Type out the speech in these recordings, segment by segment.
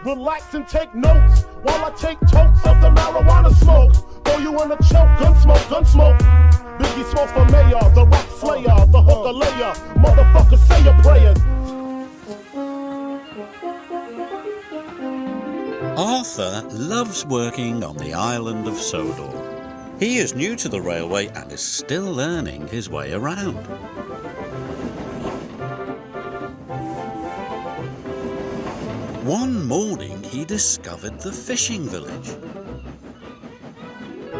Relax and take notes while I take totes of the marijuana smoke. Throw you in a choke, gun smoke. Biggie Smoke for mayor, the rock slayer, the hooker layer. Motherfucker, say your prayers. Arthur loves working on the island of Sodor. He is new to the railway and is still learning his way around. One morning he discovered the fishing village.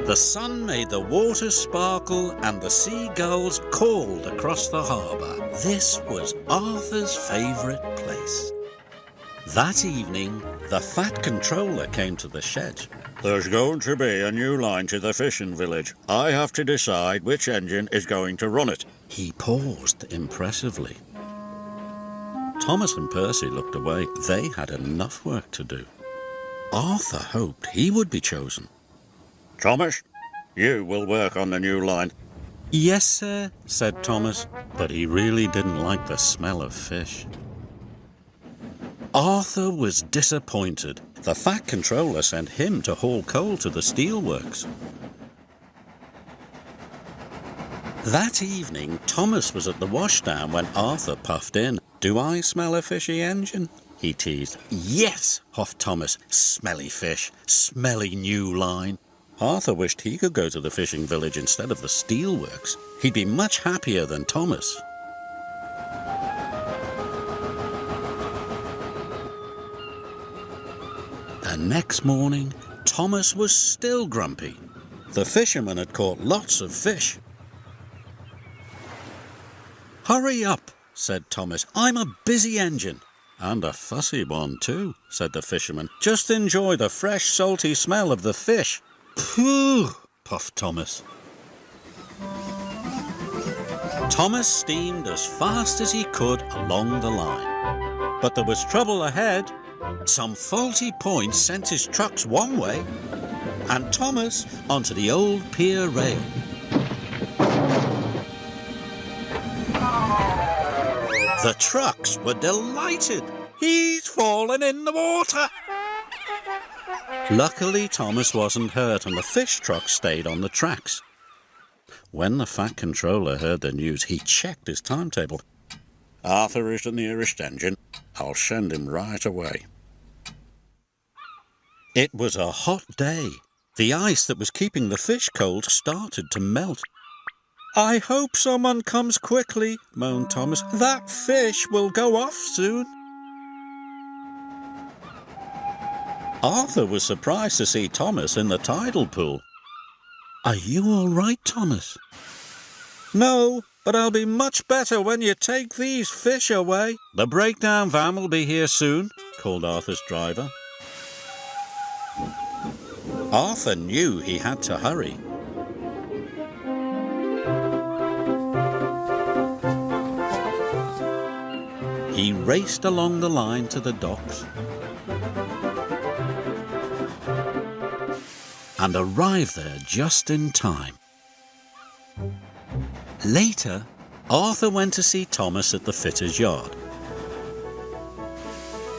The sun made the water sparkle and the seagulls called across the harbour. This was Arthur's favourite place. That evening, the Fat Controller came to the shed. There's going to be a new line to the fishing village. I have to decide which engine is going to run it. He paused impressively. Thomas and Percy looked away. They had enough work to do. Arthur hoped he would be chosen. Thomas, you will work on the new line. Yes, sir, said Thomas, but he really didn't like the smell of fish. Arthur was disappointed. The Fat Controller sent him to haul coal to the steelworks. That evening, Thomas was at the washdown when Arthur puffed in. "Do I smell a fishy engine?" he teased. "Yes," huffed Thomas. "Smelly fish, smelly new line." Arthur wished he could go to the fishing village instead of the steelworks. He'd be much happier than Thomas. The next morning, Thomas was still grumpy. The fisherman had caught lots of fish. "Hurry up," said Thomas. "I'm a busy engine." "And a fussy one too," said the fisherman. "Just enjoy the fresh, salty smell of the fish." "Phew," puffed Thomas. Thomas steamed as fast as he could along the line. But there was trouble ahead. Some faulty points sent his trucks one way, and Thomas onto the old pier rail. The trucks were delighted. "He's fallen in the water!" Luckily, Thomas wasn't hurt and the fish truck stayed on the tracks. When the Fat Controller heard the news, he checked his timetable. Arthur is the nearest engine. I'll send him right away. It was a hot day. The ice that was keeping the fish cold started to melt. "I hope someone comes quickly," moaned Thomas. "That fish will go off soon." Arthur was surprised to see Thomas in the tidal pool. "Are you all right, Thomas?" "No, but I'll be much better when you take these fish away." "The breakdown van will be here soon," called Arthur's driver. Arthur knew he had to hurry. He raced along the line to the docks and arrived there just in time. Later, Arthur went to see Thomas at the fitter's yard.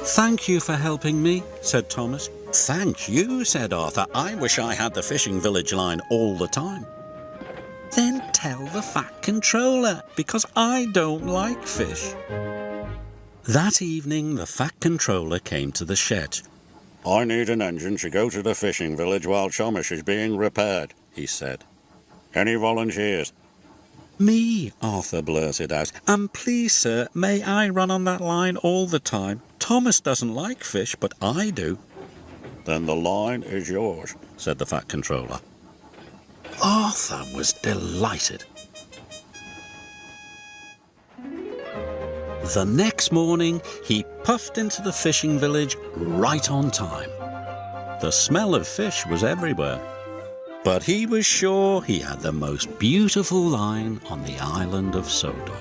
"Thank you for helping me," said Thomas. "Thank you," said Arthur. "I wish I had the fishing village line all the time." "Then tell the Fat Controller, because I don't like fish." That evening, the Fat Controller came to the shed. I need an engine to go to the fishing village while Thomas is being repaired, he said. Any volunteers? "Me," Arthur blurted out. "And please, sir, may I run on that line all the time? Thomas doesn't like fish, but I do." "Then the line is yours," said the Fat Controller. Arthur was delighted. The next morning, he puffed into the fishing village right on time. The smell of fish was everywhere, but he was sure he had the most beautiful line on the island of Sodor.